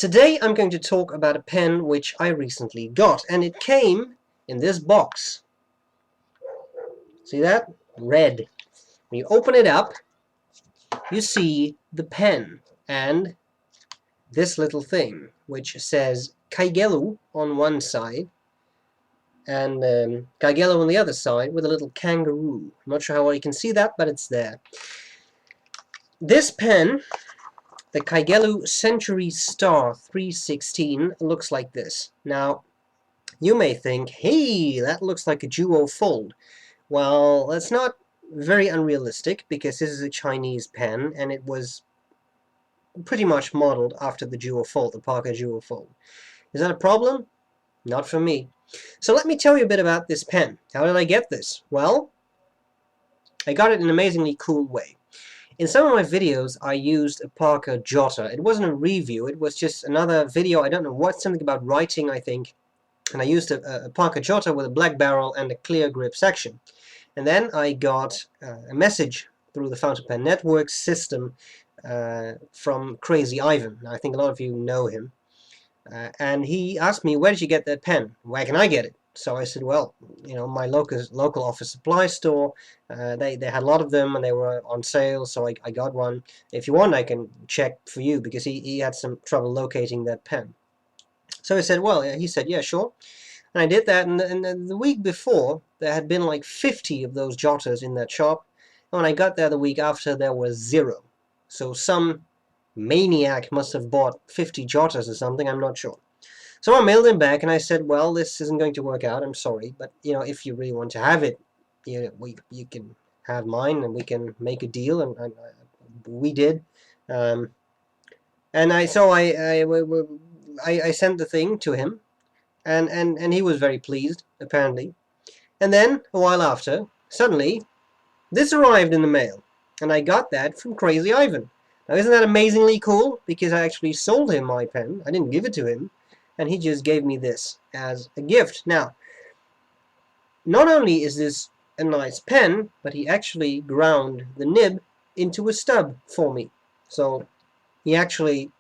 Today I'm going to talk about a pen which I recently got, and it came in this box. See that? Red. When you open it up, you see the pen and this little thing which says Kaigelu on one side and Kaigelu on the other side with a little kangaroo. I'm not sure how well you can see that, but it's there. This pen, the Kaigelu Century Star 316, looks like this. Now, you may think, hey, that looks like a duo fold. Well, that's not very unrealistic because this is a Chinese pen and it was pretty much modeled after the duo fold, the Parker duo fold. Is that a problem? Not for me. So let me tell you a bit about this pen. How did I get this? Well, I got it in an amazingly cool way. In some of my videos, I used a Parker jotter. It wasn't a review, it was just another video, I don't know what, something about writing, I think. And I used a Parker jotter with a black barrel and a clear grip section. And then I got a message through the Fountain Pen Network system from KrazyIvan. I think a lot of you know him. And he asked me, where did you get that pen? Where can I get it? So I said, well, you know, my local office supply store, they had a lot of them and they were on sale, so I got one. If you want, I can check for you, because he had some trouble locating that pen. So I said, well, he said, yeah, sure. And I did that, and the week before, there had been like 50 of those jotters in that shop. And when I got there the week after, there was 0. So some maniac must have bought 50 jotters or something, I'm not sure. So I mailed him back and I said, well, this isn't going to work out, I'm sorry, but you know, if you really want to have it, you can have mine and we can make a deal, and we did. And I sent the thing to him, and he was very pleased, apparently. And then, a while after, suddenly, this arrived in the mail, and I got that from KrazyIvan. Now, isn't that amazingly cool? Because I actually sold him my pen. I didn't give it to him, and he just gave me this as a gift. Now, not only is this a nice pen, but he actually ground the nib into a stub for me. So he actually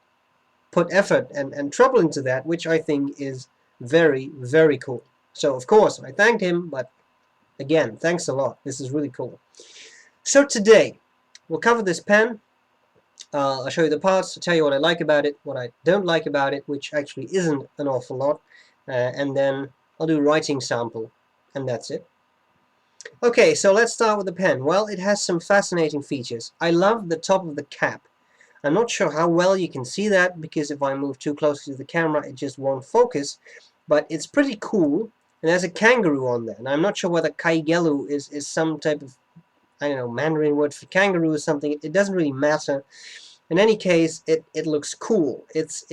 put effort and trouble into that, which I think is very, very cool. So, of course, I thanked him, but again, thanks a lot. This is really cool. So today, we'll cover this pen. I'll show you the parts, I'll tell you what I like about it, what I don't like about it, which actually isn't an awful lot, and then I'll do a writing sample, and that's it. Okay, so let's start with the pen. Well, it has some fascinating features. I love the top of the cap. I'm not sure how well you can see that, because if I move too closely to the camera, it just won't focus, but it's pretty cool, and there's a kangaroo on there, and I'm not sure whether Kaigelu is some type of, I don't know, Mandarin word for kangaroo or something. It doesn't really matter. In any case, it looks cool. It's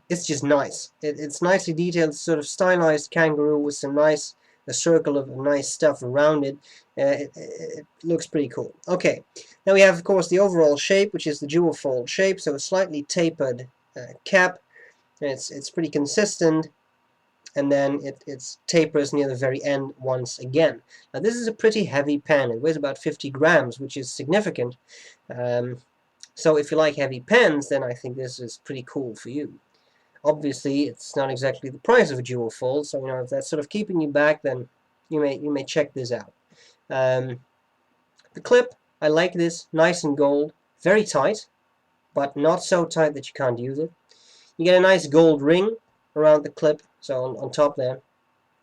just nice. It's nicely detailed, sort of stylized kangaroo with some nice, a circle of nice stuff around it. It looks pretty cool. Okay, now we have, of course, the overall shape, which is the dual fold shape, so a slightly tapered cap. And it's pretty consistent. And then it tapers near the very end once again. Now this is a pretty heavy pen. It weighs about 50 grams, which is significant. So if you like heavy pens, then I think this is pretty cool for you. Obviously, it's not exactly the price of a dual fold, so you know, if that's sort of keeping you back, then you may check this out. The clip, I like this, nice and gold, very tight, but not so tight that you can't use it. You get a nice gold ring around the clip, so on top there,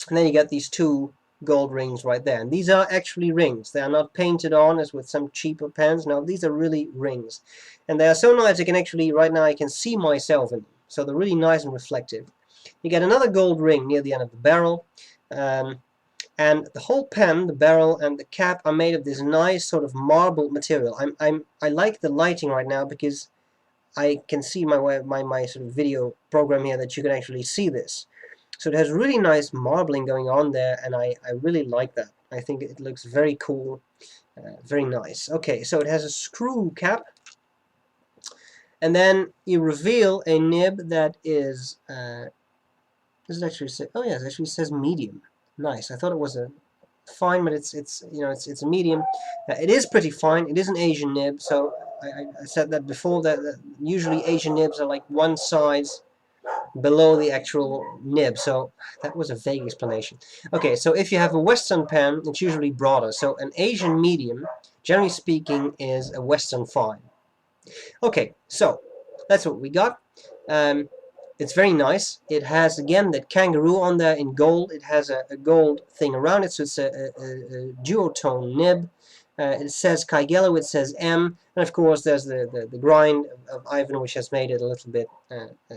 and then you get these 2 gold rings right there, and these are actually rings. They are not painted on as with some cheaper pens. No, these are really rings, and they are so nice I can actually, right now I can see myself in them, so they're really nice and reflective. You get another gold ring near the end of the barrel, and the whole pen, the barrel and the cap, are made of this nice sort of marble material. I like the lighting right now because I can see my sort of video program here that you can actually see this. So it has really nice marbling going on there, and I really like that. I think it looks very cool, very nice. Okay, so it has a screw cap, and then you reveal a nib that is, does it actually say, oh yes, it actually says medium. Nice, I thought it was a fine, but it's you know it's a medium. It is pretty fine. It is an Asian nib, so I said that before that usually Asian nibs are like one size below the actual nib, so that was a vague explanation. Okay, so if you have a Western pen, it's usually broader. So an Asian medium, generally speaking, is a Western fine. Okay, so that's what we got. It's very nice. It has, again, that kangaroo on there in gold. It has a gold thing around it, so it's a duotone nib. It says Kaigelu, it says M, and of course there's the grind of Ivan, which has made it a little bit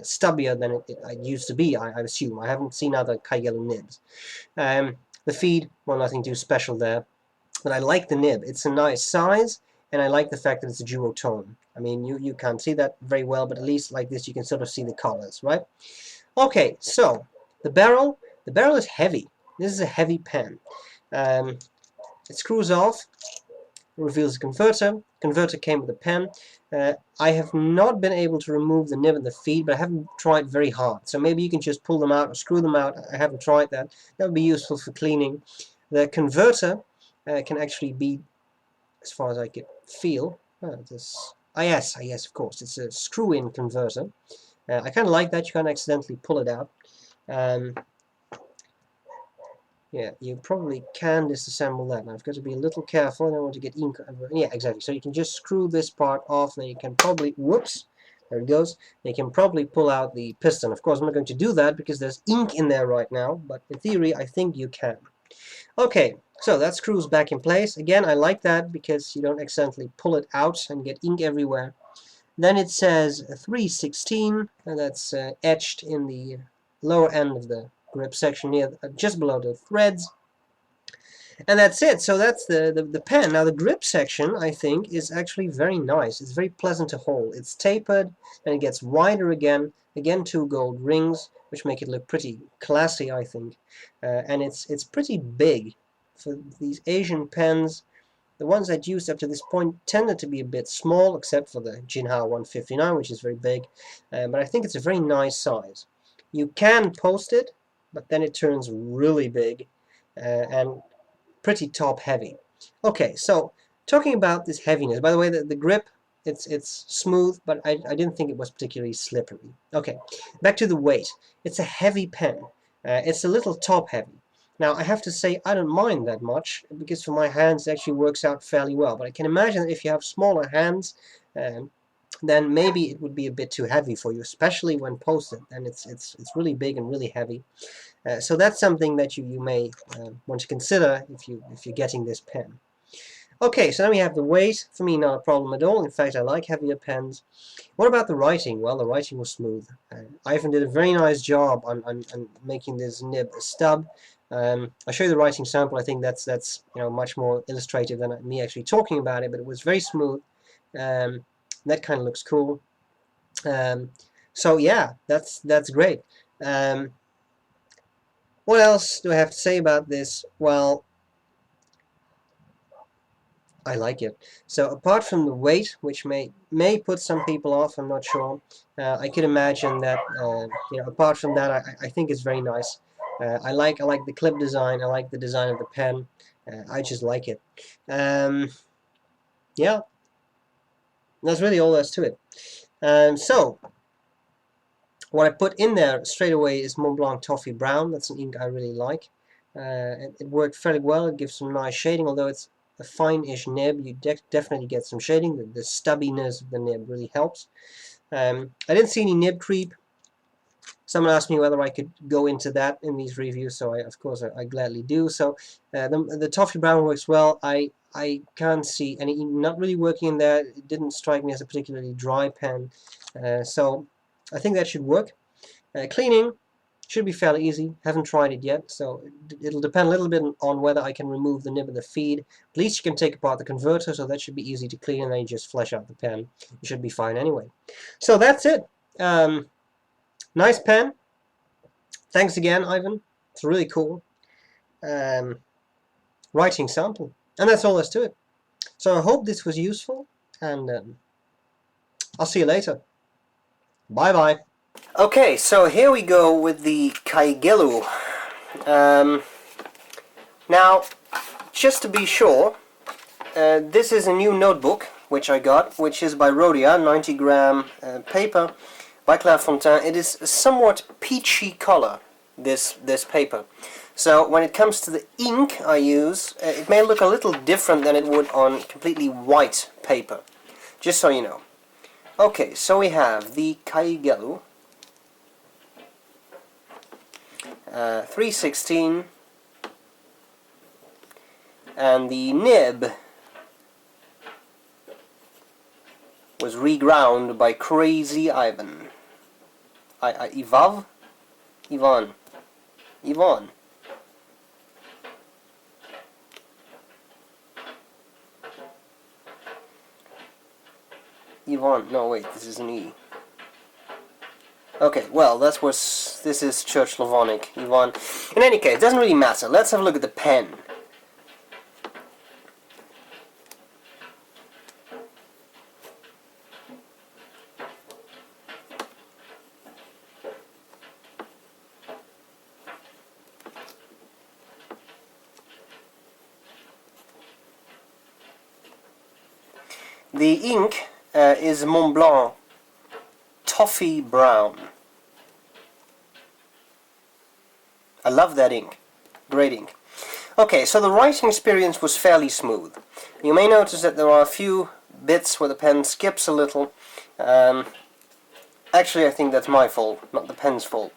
stubbier than it used to be, I assume. I haven't seen other Kaigelu nibs. The feed, well, nothing too special there, but I like the nib. It's a nice size, and I like the fact that it's a duotone. I mean, you can't see that very well, but at least like this you can sort of see the colors, right? Okay, so the barrel is heavy. This is a heavy pen. It screws off, reveals the converter. Converter came with a pen. I have not been able to remove the nib and the feed, but I haven't tried very hard. So maybe you can just pull them out or screw them out. I haven't tried that. That would be useful for cleaning. The converter can actually be, as far as I could feel, yes, of course, it's a screw-in converter. I kind of like that. You can't accidentally pull it out. Yeah, you probably can disassemble that. Now I've got to be a little careful. I don't want to get ink. Yeah, exactly. So you can just screw this part off, and you can probably, whoops, there it goes. You can probably pull out the piston. Of course, I'm not going to do that because there's ink in there right now, but in theory, I think you can. Okay, so that screws back in place. Again, I like that because you don't accidentally pull it out and get ink everywhere. Then it says 316, and that's etched in the lower end of the grip section near just below the threads. And that's it. So that's the pen. Now the grip section, I think, is actually very nice. It's very pleasant to hold. It's tapered and it gets wider again. Again, 2 gold rings, which make it look pretty classy, I think. And it's pretty big for these Asian pens. The ones I'd used up to this point tended to be a bit small, except for the Jinhao 159, which is very big. But I think it's a very nice size. You can post it, but then it turns really big and pretty top heavy. Okay, so talking about this heaviness, by the way, the grip, it's smooth, but I didn't think it was particularly slippery. Okay, back to the weight. It's a heavy pen. It's a little top heavy. Now, I have to say I don't mind that much, because for my hands it actually works out fairly well. But I can imagine that if you have smaller hands, then maybe it would be a bit too heavy for you, especially when posted. And it's really big and really heavy. So that's something that you may want to consider if you're getting this pen. Okay, so now we have the weight. For me, not a problem at all. In fact, I like heavier pens. What about the writing? Well, the writing was smooth. Ivan did a very nice job on making this nib a stub. I'll show you the writing sample. I think that's much more illustrative than me actually talking about it, but it was very smooth. That kind of looks cool. So yeah, that's great. What else do I have to say about this? Well, I like it. So apart from the weight, which may put some people off, I'm not sure. I could imagine that apart from that, I think it's very nice. I like the clip design. I like the design of the pen. I just like it. Yeah, that's really all there is to it. So what I put in there straight away is Mont Blanc Toffee Brown. That's an ink I really like. It worked fairly well. It gives some nice shading, although it's a fine-ish nib. You definitely get some shading. The stubbiness of the nib really helps. I didn't see any nib creep. Someone asked me whether I could go into that in these reviews, so of course I gladly do. So the Toffee Brown works well. I can't see any not really working in there. It didn't strike me as a particularly dry pen, so I think that should work. Cleaning should be fairly easy. Haven't tried it yet, so it'll depend a little bit on whether I can remove the nib and the feed. At least you can take apart the converter, so that should be easy to clean, and then you just flush out the pen. It should be fine anyway. So that's it. Nice pen. Thanks again, Ivan. It's really cool. Writing sample. And that's all there's to it. So I hope this was useful, and I'll see you later. Bye-bye. Okay, so here we go with the Kaigelu. Now, just to be sure, this is a new notebook which I got, which is by Rhodia, 90-gram paper by Clairefontaine. It is a somewhat peachy color, this paper. So when it comes to the ink I use, it may look a little different than it would on completely white paper, just so you know. Okay, so we have the Kaigelu 316, and the nib was reground by KrazyIvan. Ivan. No wait, this is an E. Okay, well, this is Church Slavonic, Ivan. In any case, it doesn't really matter. Let's have a look at the pen. The ink is Mont Blanc Toffee Brown. I love that ink. Great ink. Okay, so the writing experience was fairly smooth. You may notice that there are a few bits where the pen skips a little. Actually, I think that's my fault, not the pen's fault.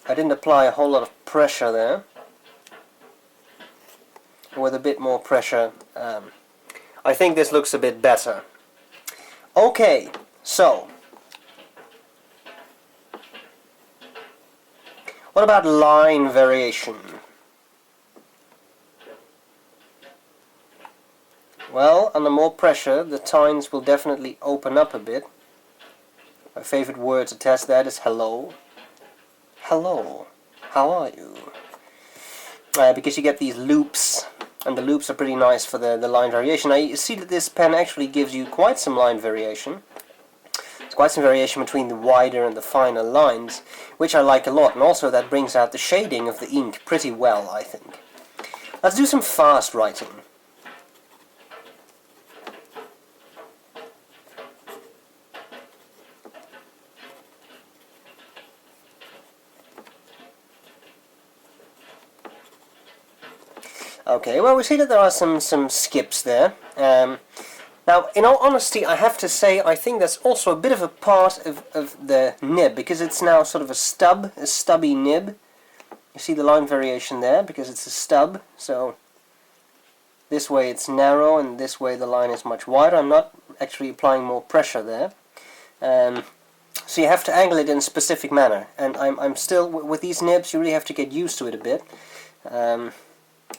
I didn't apply a whole lot of pressure there. With a bit more pressure, I think this looks a bit better. Okay, so what about line variation? Well, under more pressure, the tines will definitely open up a bit. My favorite word to test that is hello. Hello, how are you? Because you get these loops, and the loops are pretty nice for the line variation. Now you see that this pen actually gives you quite some line variation. It's quite some variation between the wider and the finer lines, which I like a lot, and also that brings out the shading of the ink pretty well, I think. Let's do some fast writing. Okay, well, we see that there are some skips there. Now, in all honesty, I have to say I think that's also a bit of a part of the nib, because it's now sort of a stubby nib. You see the line variation there, because it's a stub, so this way it's narrow, and this way the line is much wider. I'm not actually applying more pressure there. So you have to angle it in a specific manner, and I'm still, with these nibs, you really have to get used to it a bit.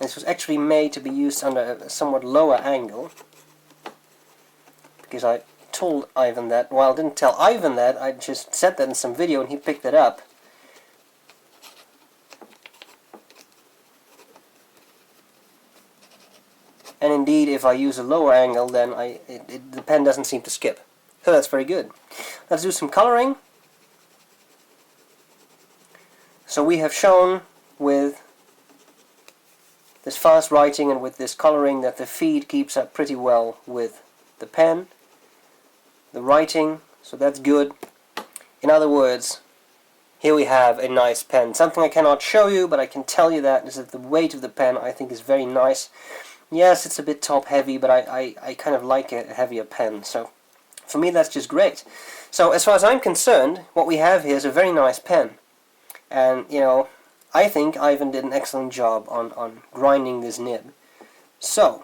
This was actually made to be used under a somewhat lower angle, because I told Ivan that. Well, I didn't tell Ivan that, I just said that in some video and he picked it up. And indeed, if I use a lower angle, then the pen doesn't seem to skip. So that's very good. Let's do some coloring. So we have shown with this fast writing and with this coloring that the feed keeps up pretty well with the pen, the writing, so that's good. In other words, here we have a nice pen. Something I cannot show you, but I can tell you that is that the weight of the pen I think is very nice. Yes, it's a bit top heavy, but I kind of like a heavier pen, so for me that's just great. So as far as I'm concerned, what we have here is a very nice pen, and you know, I think Ivan did an excellent job on grinding this nib. So,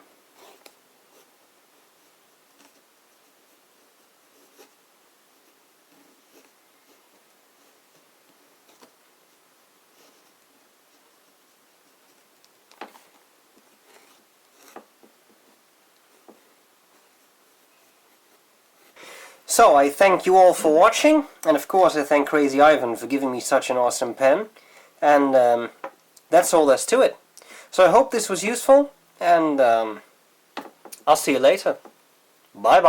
I thank you all for watching, and of course I thank KrazyIvan for giving me such an awesome pen. And that's all there's to it. So I hope this was useful, and I'll see you later. Bye bye.